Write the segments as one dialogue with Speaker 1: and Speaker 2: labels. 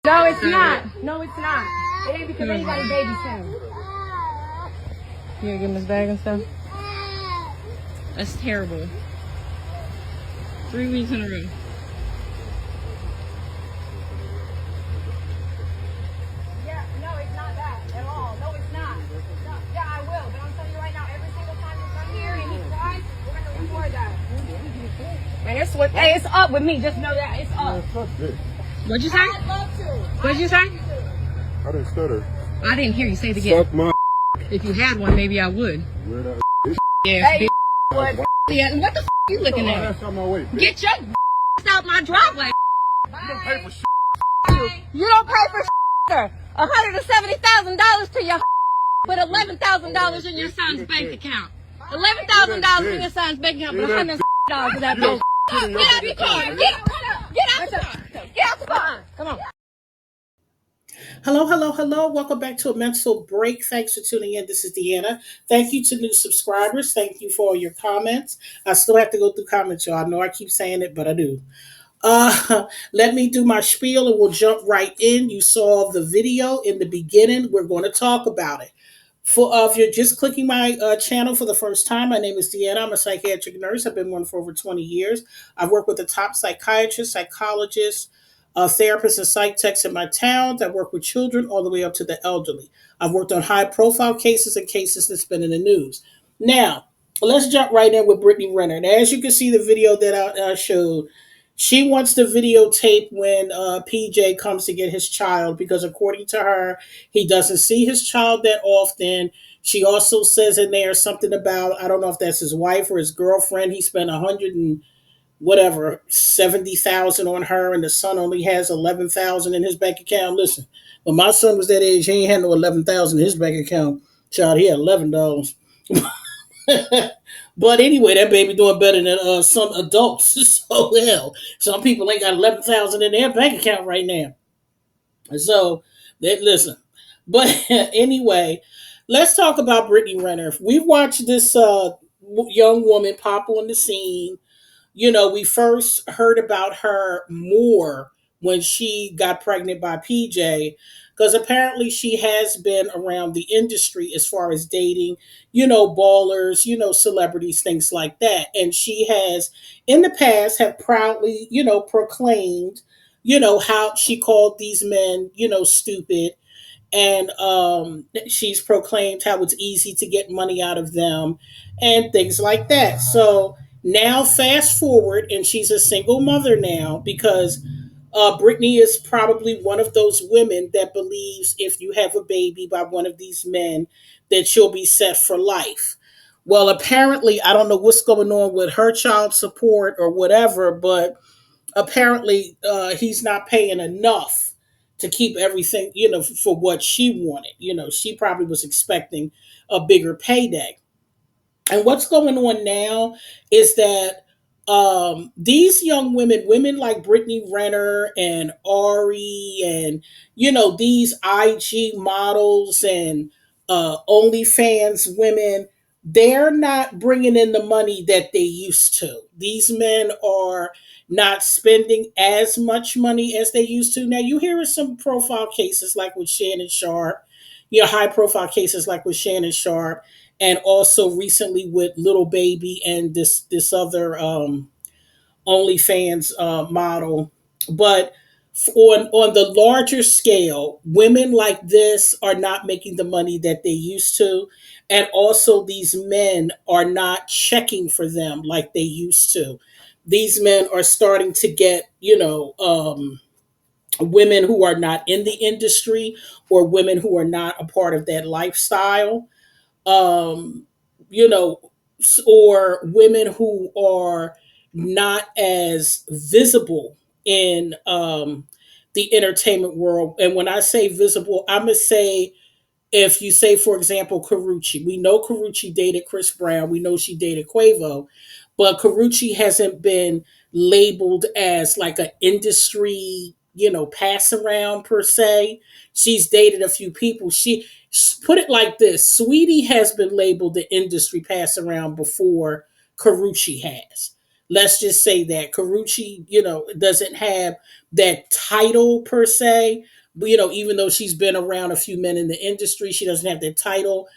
Speaker 1: No, it's not. No, it's not. It ain't because anybody babysitting. You gonna give him his bag and stuff? That's terrible. 3 weeks in a row. Yeah, no, it's not that at all. No, it's not. No, yeah, I will. But I'm telling you right now, every single time you come here and he cries, we're gonna record that. And it's up with me. Just know that it's up. What'd you say? I'd love to. What'd you say?
Speaker 2: I didn't stutter.
Speaker 1: I didn't hear you say it again.
Speaker 2: Suck my.
Speaker 1: If you had one, maybe I would.
Speaker 2: Where that
Speaker 1: Yeah. Hey, what? Yeah. What the you looking at?
Speaker 2: That's on my way.
Speaker 1: Get your out my driveway.
Speaker 2: You don't pay for
Speaker 1: You don't pay for sir. $170,000 to your with $11,000 in your son's bank account. $11,000 in your son's bank account, but $100 to that bill. Get out the car. Get out the car. Get out the car. Come on.
Speaker 3: Hello. Welcome back to a mental break. Thanks for tuning in. This is Deanna. Thank you to new subscribers. Thank you for all your comments. I still have to go through comments, y'all. I know I keep saying it, but I do. Let me do my spiel and we'll jump right in. You saw the video in the beginning. We're going to talk about it. If you're just clicking my channel for the first time, my name is Deanna. I'm a psychiatric nurse. I've been one for over 20 years. I've worked with the top psychiatrists, psychologists, therapists, and psych techs in my town. I work with children all the way up to the elderly. I've worked on high-profile cases and cases that's been in the news. Now, let's jump right in with Brittney Renner. And as you can see the video that I showed, she wants to videotape when PJ comes to get his child because according to her, he doesn't see his child that often. She also says in there something about, I don't know if that's his wife or his girlfriend. He spent 70,000 on her and the son only has 11,000 in his bank account. Listen, when my son was that age, he ain't had no 11,000 in his bank account. Child, he had $11. But anyway, that baby doing better than some adults. So hell, some people ain't got 11,000 in their bank account right now. So listen. But anyway, let's talk about Brittney Renner. We've watched this young woman pop on the scene. You know, we first heard about her more when she got pregnant by PJ, because apparently she has been around the industry as far as dating, ballers, celebrities, things like that. And she has in the past have proudly, proclaimed, how she called these men, stupid. And she's proclaimed how it's easy to get money out of them and things like that. So now fast forward, and she's a single mother now because Brittney is probably one of those women that believes if you have a baby by one of these men, that you'll be set for life. Well, apparently, I don't know what's going on with her child support or whatever, but apparently he's not paying enough to keep everything, for what she wanted. She probably was expecting a bigger payday. And what's going on now is that these young women like Brittney Renner and Ari and, these IG models and OnlyFans women, they're not bringing in the money that they used to. These men are not spending as much money as they used to. Now, you hear some profile cases like with Shannon Sharp, high profile cases like with Shannon Sharp, and also recently with Little Baby and this other OnlyFans model. But on the larger scale, women like this are not making the money that they used to. And also these men are not checking for them like they used to. These men are starting to get, women who are not in the industry or women who are not a part of that lifestyle. um, or women who are not as visible in the entertainment world. And when I say visible, I'm going to say, if you say, for example, Karrueche, we know Karrueche dated Chris Brown. We know she dated Quavo, but Karrueche hasn't been labeled as like an industry, pass around per se. She's dated a few people. She put it like this: Sweetie has been labeled the industry pass around before Karrueche has. Let's just say that Carucci, doesn't have that title per se. But, even though she's been around a few men in the industry, she doesn't have that title.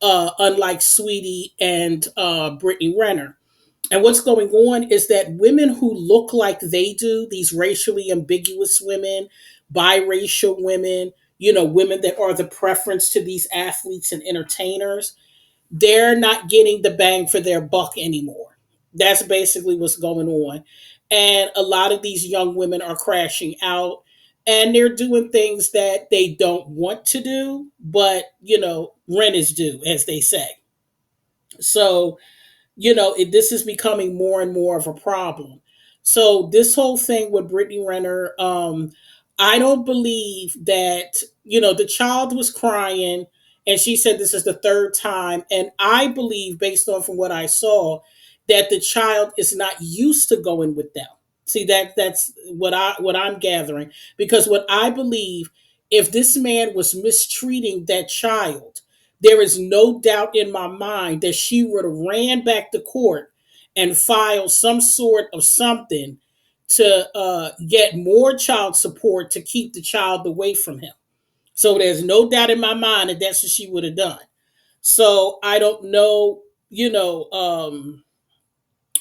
Speaker 3: Unlike Sweetie and Brittney Renner. And what's going on is that women who look like they do, these racially ambiguous women, biracial women, women that are the preference to these athletes and entertainers, they're not getting the bang for their buck anymore. That's basically what's going on. And a lot of these young women are crashing out and they're doing things that they don't want to do, but, rent is due, as they say. So, this is becoming more and more of a problem. So this whole thing with Brittney Renner, I don't believe that, the child was crying and she said this is the third time. And I believe, based on from what I saw, that the child is not used to going with them. See, that's what I'm gathering. Because what I believe, if this man was mistreating that child, there is no doubt in my mind that she would have ran back to court and filed some sort of something to get more child support to keep the child away from him. So there's no doubt in my mind that that's what she would have done. So I don't know,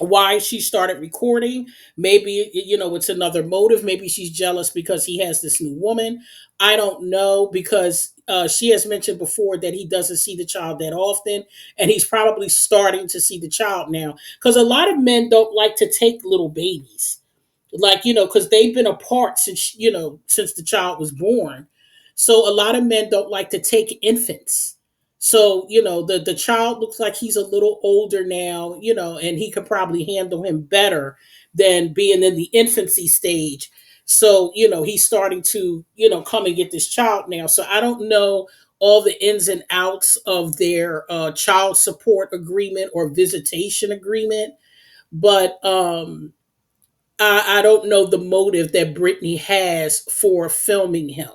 Speaker 3: why she started recording. Maybe, it's another motive. Maybe she's jealous because he has this new woman. I don't know, because she has mentioned before that he doesn't see the child that often, and he's probably starting to see the child now, because a lot of men don't like to take little babies, like, because they've been apart since the child was born. So a lot of men don't like to take infants. So, the child looks like he's a little older now, and he could probably handle him better than being in the infancy stage. So, he's starting to, come and get this child now. So I don't know all the ins and outs of their child support agreement or visitation agreement, but I don't know the motive that Brittany has for filming him.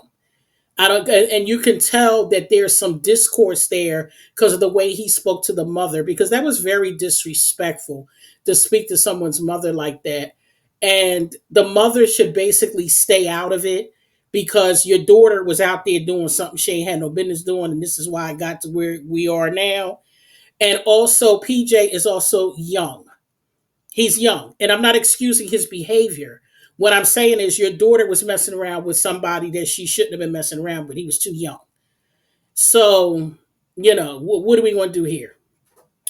Speaker 3: I don't, and you can tell that there's some discourse there because of the way he spoke to the mother, because that was very disrespectful to speak to someone's mother like that. And the mother should basically stay out of it, because your daughter was out there doing something she ain't had no business doing, and this is why I got to where we are now. And also, PJ is also young. He's young, and I'm not excusing his behavior. What I'm saying is, your daughter was messing around with somebody that she shouldn't have been messing around with. He was too young. So, what are we going to do here?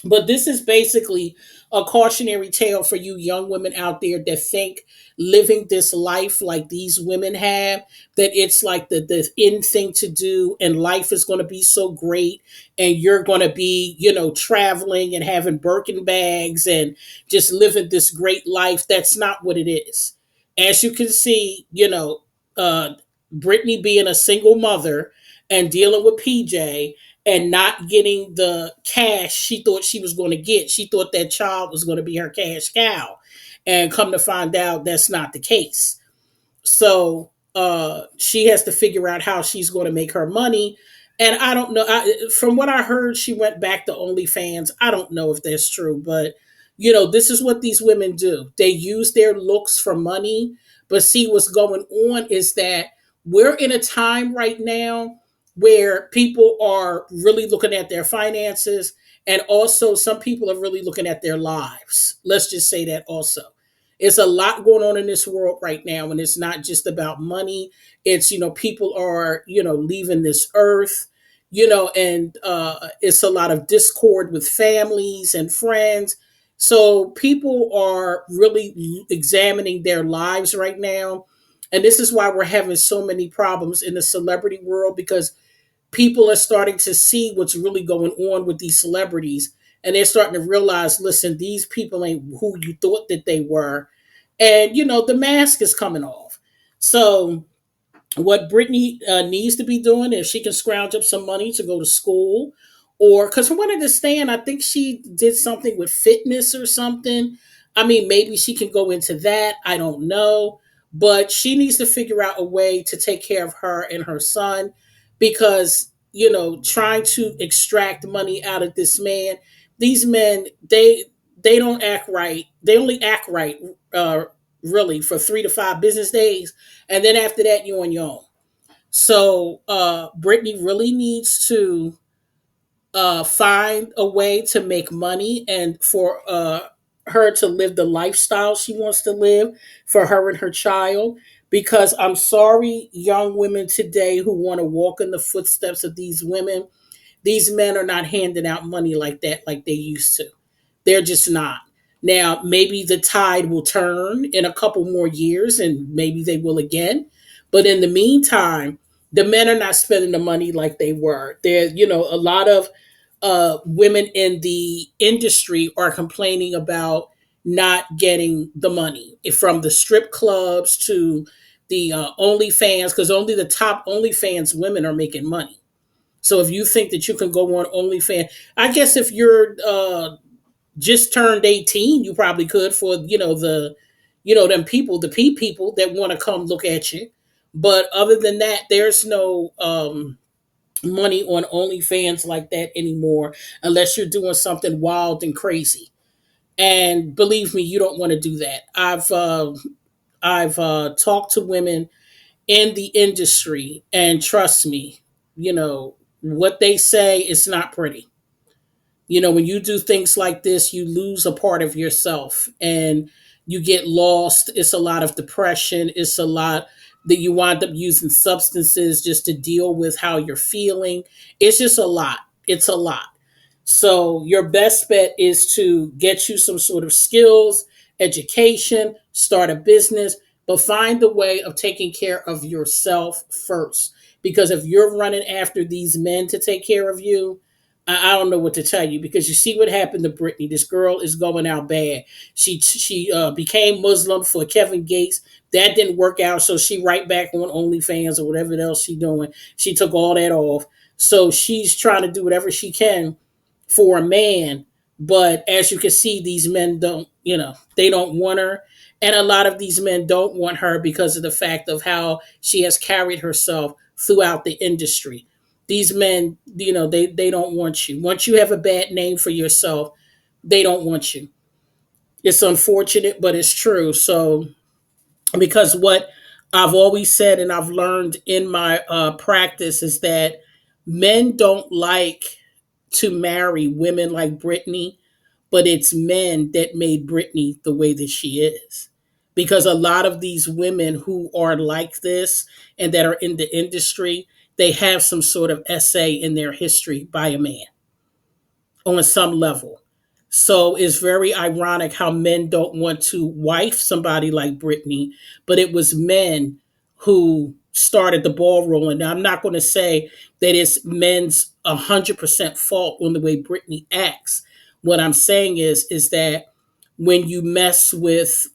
Speaker 3: But this is basically a cautionary tale for you young women out there that think living this life like these women have, that it's like the in thing to do, and life is going to be so great, and you're going to be, traveling and having Birkin bags and just living this great life. That's not what it is. As you can see, Brittany being a single mother and dealing with PJ and not getting the cash she thought she was going to get. She thought that child was going to be her cash cow. And come to find out, that's not the case. So she has to figure out how she's going to make her money. And I don't know. From what I heard, she went back to OnlyFans. I don't know if that's true, but this is what these women do. They use their looks for money. But see, what's going on is that we're in a time right now where people are really looking at their finances, and also some people are really looking at their lives. Let's just say that also. It's a lot going on in this world right now, and it's not just about money. It's, people are, leaving this earth, and it's a lot of discord with families and friends. So people are really examining their lives right now. And this is why we're having so many problems in the celebrity world, because people are starting to see what's really going on with these celebrities. And they're starting to realize, listen, these people ain't who you thought that they were. And, the mask is coming off. So what Brittany needs to be doing, if she can scrounge up some money to go to school, or because from what I understand, I think she did something with fitness or something. I mean, maybe she can go into that. I don't know. But she needs to figure out a way to take care of her and her son, because, trying to extract money out of this man, these men, they don't act right. They only act right, uh, really, for 3 to 5 business days, and then after that, you're on your own. So Brittany really needs to find a way to make money and for her to live the lifestyle she wants to live for her and her child. Because I'm sorry, young women today who want to walk in the footsteps of these women, these men are not handing out money like that like they used to. They're just not. Now, maybe the tide will turn in a couple more years and maybe they will again. But in the meantime, the men are not spending the money like they were. There, a lot of women in the industry are complaining about not getting the money from the strip clubs to the OnlyFans, because only the top OnlyFans women are making money. So if you think that you can go on OnlyFans, I guess if you're just turned 18, you probably could for them people, the people that want to come look at you. But other than that, there's no money on OnlyFans like that anymore, unless you're doing something wild and crazy. And believe me, you don't want to do that. I've talked to women in the industry, and trust me, what they say is not pretty. When you do things like this, you lose a part of yourself and you get lost. It's a lot of depression. It's a lot that you wind up using substances just to deal with how you're feeling. It's just a lot. It's a lot. So your best bet is to get you some sort of skills, education, start a business, but find a way of taking care of yourself first. Because if you're running after these men to take care of you, I don't know what to tell you, because you see what happened to Brittany. This girl is going out bad. She became Muslim for Kevin Gates. That didn't work out, so she right back on OnlyFans or whatever else she doing. She took all that off. So she's trying to do whatever she can for a man. But as you can see, these men don't, they don't want her. And a lot of these men don't want her because of the fact of how she has carried herself throughout the industry. These men, they don't want you. Once you have a bad name for yourself, they don't want you. It's unfortunate, but it's true. So, because what I've always said and I've learned in my practice is that men don't like to marry women like Brittany, but it's men that made Brittany the way that she is. Because a lot of these women who are like this and that are in the industry, they have some sort of essay in their history by a man on some level. So it's very ironic how men don't want to wife somebody like Brittany, but it was men who started the ball rolling. Now, I'm not going to say that it's men's 100% fault on the way Brittany acts. What I'm saying is that when you mess with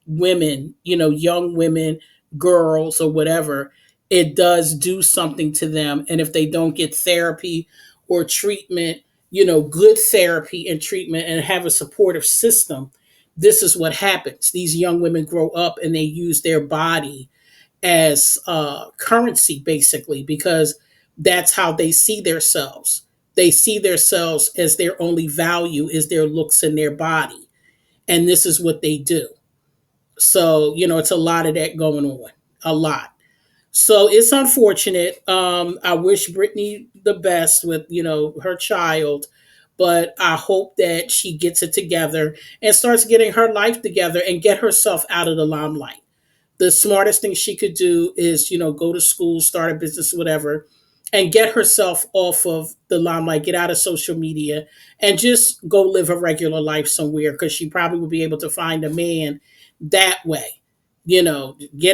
Speaker 3: women, young women, girls, or whatever, it does do something to them. And if they don't get therapy or treatment, good therapy and treatment and have a supportive system, this is what happens. These young women grow up and they use their body as currency, basically, because that's how they see themselves. They see themselves as their only value is their looks and their body. And this is what they do. So, it's a lot of that going on, a lot. So it's unfortunate. I wish Brittany the best with, her child, but I hope that she gets it together and starts getting her life together and get herself out of the limelight. The smartest thing she could do is, go to school, start a business, whatever, and get herself off of the limelight, get out of social media, and just go live a regular life somewhere, because she probably would be able to find a man that way. Get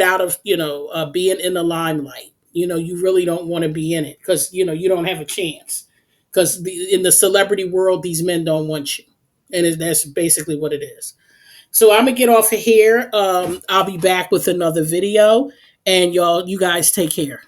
Speaker 3: out of, being in the limelight. You really don't want to be in it, because, you don't have a chance. Because in the celebrity world, these men don't want you. And that's basically what it is. So I'm going to get off of here. I'll be back with another video. And you guys take care.